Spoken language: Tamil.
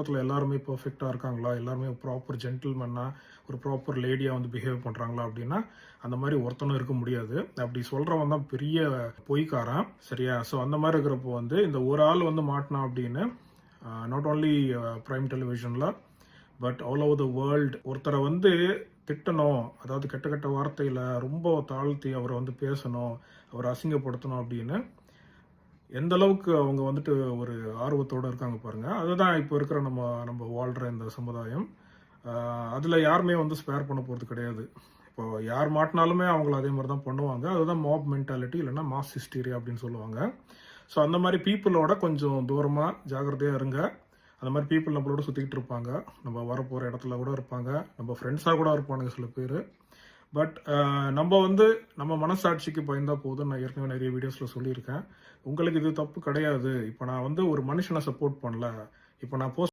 உலகத்தில் எல்லாருமே பர்ஃபெக்டாக இருக்காங்களா, எல்லாருமே ப்ராப்பர் ஜென்டில்மேனாக ஒரு ப்ராப்பர் லேடியாக வந்து பிஹேவ் பண்ணுறாங்களா அப்படின்னா அந்த மாதிரி ஒருத்தனும் இருக்க முடியாது. அப்படி சொல்கிறவன் தான் பெரிய பொய்க்காரன். சரியா? ஸோ அந்த மாதிரி இருக்கிறப்போ வந்து இந்த ஒரு ஆள் வந்து மாட்டினான் அப்படின்னு நாட் ஓன்லி பிரைம் டெலிவிஷனில் but all over the world ஒருத்தரை வந்து திட்டணும், அதாவது கெட்ட கெட்ட வார்த்தையில் ரொம்ப தாழ்த்தி அவரை வந்து பேசணும், அவரை அசிங்கப்படுத்தணும் அப்படின்னு எந்த அளவுக்கு அவங்க வந்துட்டு ஒரு ஆர்வத்தோடு இருக்காங்க பாருங்க. அதுதான் இப்போ இருக்கிற நம்ம நம்ம வாழ்கிற இந்த சமுதாயம். அதில் யாருமே வந்து ஸ்பேர் பண்ண போகிறது கிடையாது. இப்போ யார் மாட்டினாலுமே அவங்கள அதே மாதிரி தான் பண்ணுவாங்க. அதுதான் மாப் மென்டாலிட்டி, இல்லைன்னா மாஸ் ஹிஸ்டீரியா அப்படின்னு சொல்லுவாங்க. ஸோ அந்த மாதிரி பீப்புளோட கொஞ்சம் தூரமாக ஜாகிரதையாக இருங்க. அந்த மாதிரி பீப்புள் நம்மளோட சுற்றிக்கிட்டு இருப்பாங்க, நம்ம வரப்போகிற இடத்துல கூட இருப்பாங்க, நம்ம ஃப்ரெண்ட்ஸாக கூட இருப்பானுங்க சில பேர். பட் நம்ம வந்து நம்ம மனசாட்சிக்கு பயந்தா போதும். நான் ஏற்கனவே நிறைய வீடியோஸில் சொல்லியிருக்கேன். உங்களுக்கு இது தப்பு கிடையாது. இப்போ நான் வந்து ஒரு மனுஷனை சப்போர்ட் பண்ணல, இப்போ நான் போஸ்ட்